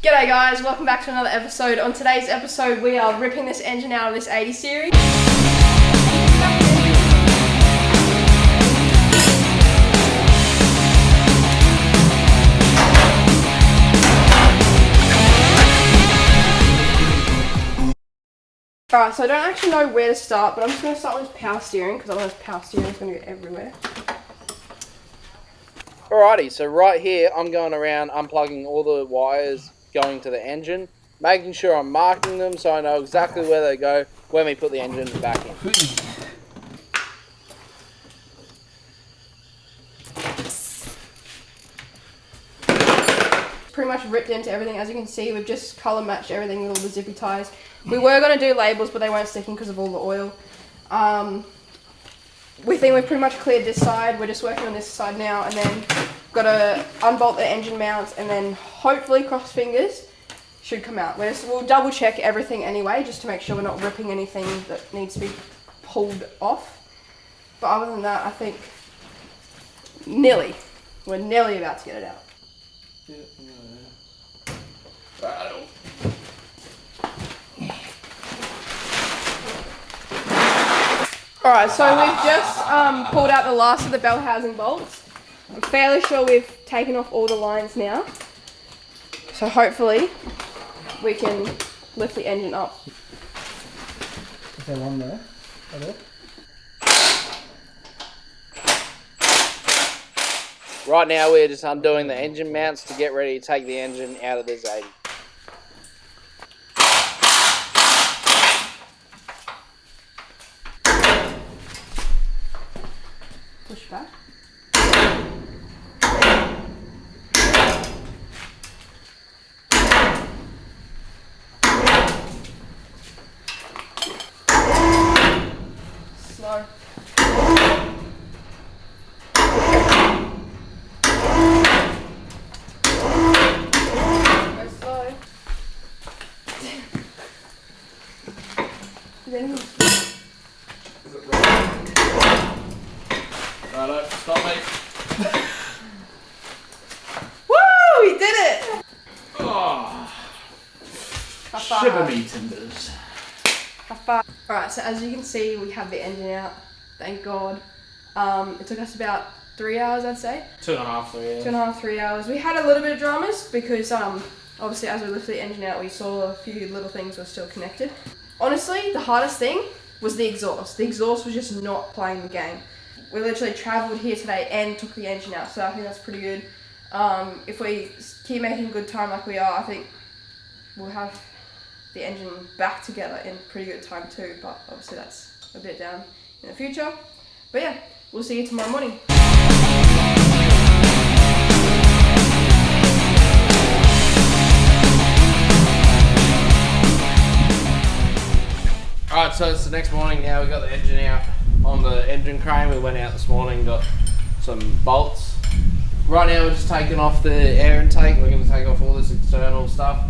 G'day guys, welcome back to another episode. On today's episode we are ripping this engine out of this 80 series. Alright, so I don't actually know where to start, but I'm just going to start with power steering because otherwise power steering is going to go everywhere. Alrighty, so right here I'm going around unplugging all the wires going to the engine, making sure I'm marking them so I know exactly where they go when we put the engine back in. Pretty much ripped into everything. As you can see, we've just colour matched everything with all the zippy ties. We were going to do labels, but they weren't sticking because of all the oil. We think we've pretty much cleared this side. We're just working on this side now, and then got to unbolt the engine mounts, and then hopefully, cross fingers, should come out. We'll double check everything anyway, just to make sure we're not ripping anything that needs to be pulled off. But other than that, I think we're nearly about to get it out. Alright, so we've just pulled out the last of the bell housing bolts. I'm fairly sure we've taken off all the lines now. So hopefully we can lift the engine up. Is there one there? Right now we're just undoing the engine mounts to get ready to take the engine out of this 80. Push back. Slow. Go slow. Then Righto, stop me. woo! We did it! Oh, High five. shiver me timbers. High five. Alright, so as you can see, we have the engine out. Thank God. It took us about 3 hours, I'd say. 2.5, 3 hours. 2.5, 3 hours. We had a little bit of dramas because obviously as we lifted the engine out, we saw a few little things were still connected. Honestly, the hardest thing was the exhaust. The exhaust was just not playing the game. We literally travelled here today and took the engine out, so I think that's pretty good. If we keep making good time like we are, I think we'll have the engine back together in pretty good time too, but obviously that's a bit down in the future. But yeah, we'll see you tomorrow morning. Alright, so it's the next morning now. We got the engine out on the engine crane. We went out this morning, got some bolts. Right now we're just taking off the air intake. We're going to take off all this external stuff,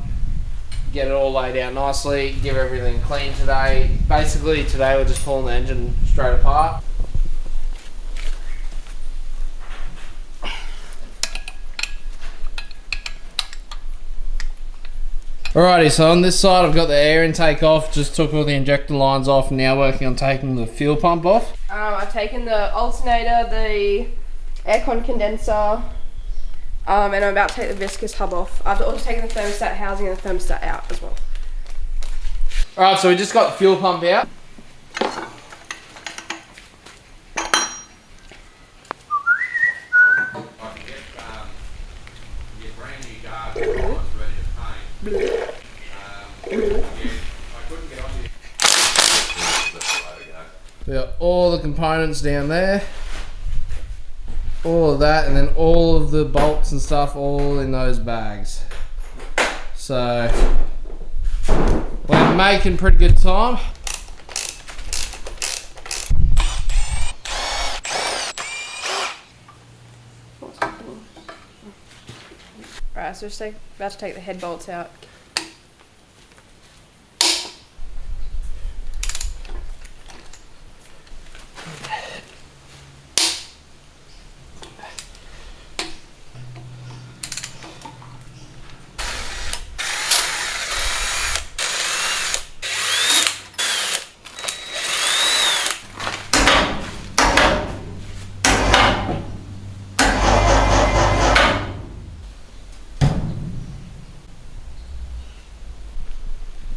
get it all laid out nicely, give everything clean today. Basically today we're just pulling the engine straight apart. Alrighty, so on this side I've got the air intake off, just took all the injector lines off, now working on taking the fuel pump off. I've taken the alternator, the aircon condenser, and I'm about to take the viscous hub off. I've also taken the thermostat housing and the thermostat out as well. Alright, so we just got the fuel pump out. We got all the components down there, all of that, and then all of the bolts and stuff all in those bags. So we're making pretty good time. Alright, so we're about to take the head bolts out.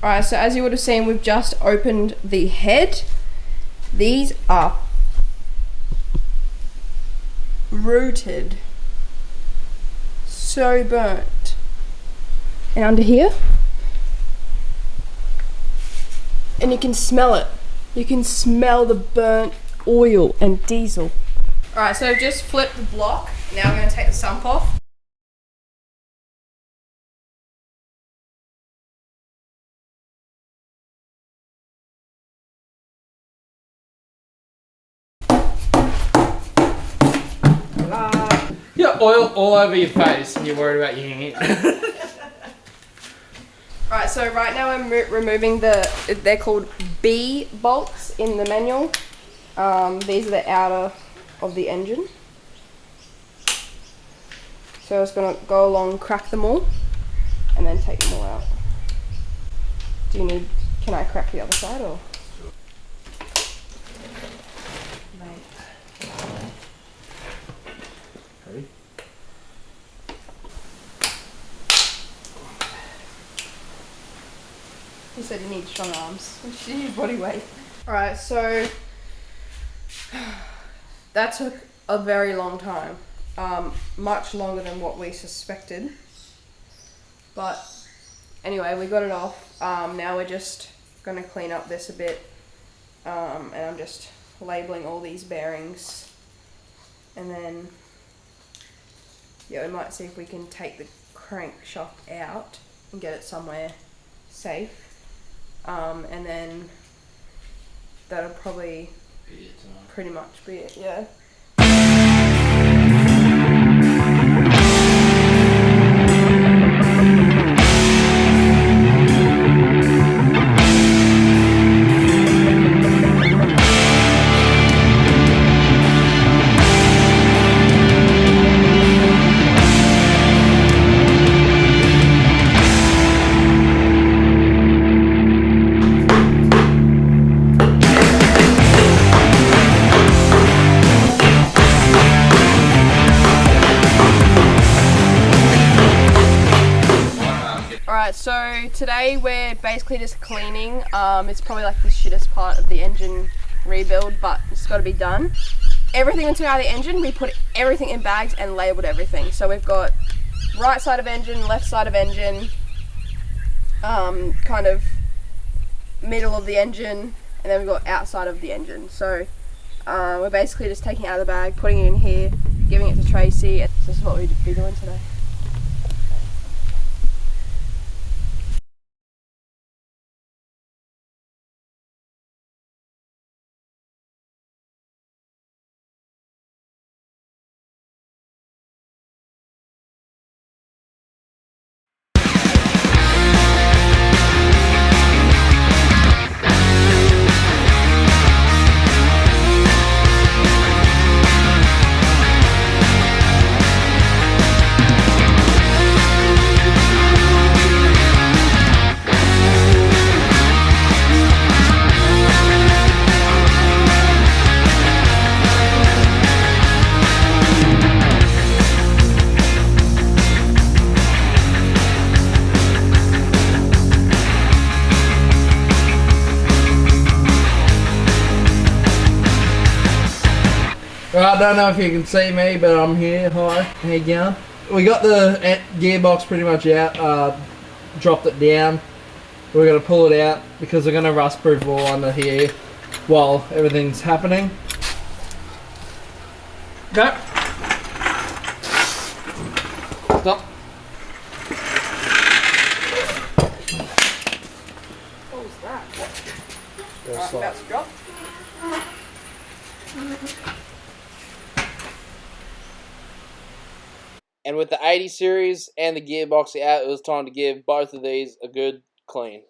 Alright, so as you would have seen, we've just opened the head. These are rooted. So burnt. And under here, and you can smell it. You can smell the burnt oil and diesel. Alright, so just flip the block. Now we're going to take the sump off. Yeah, oil all over your face and you're worried about your hand. Right, so right now I'm removing they're called B bolts in the manual. These are the outer of the engine. So I was gonna go along, crack them all, and then take them all out. Can I crack the other side or? Ready? He said you need strong arms. You need body weight. Alright, so that took a very long time. Much longer than what we suspected. But anyway, we got it off. Now we're just gonna clean up this a bit. And I'm just labeling all these bearings. And then, yeah, we might see if we can take the crankshaft out and get it somewhere safe. And then that'll probably pretty much be it, yeah. Alright, so today we're basically just cleaning. It's probably like the shittest part of the engine rebuild, but it's got to be done. Everything we took out of the engine, we put everything in bags and labelled everything. So we've got right side of engine, left side of engine, kind of middle of the engine, and then we've got outside of the engine. So we're basically just taking it out of the bag, putting it in here, giving it to Tracy, and this is what we'd be doing today. Well, I don't know if you can see me, but I'm here. Hi, how you going? We got the gearbox pretty much out, dropped it down. We're going to pull it out because we're going to rust proof all under here while everything's happening. Go. Stop. What was that? Just About to drop. And with the 80 series and the gearbox out, it was time to give both of these a good clean.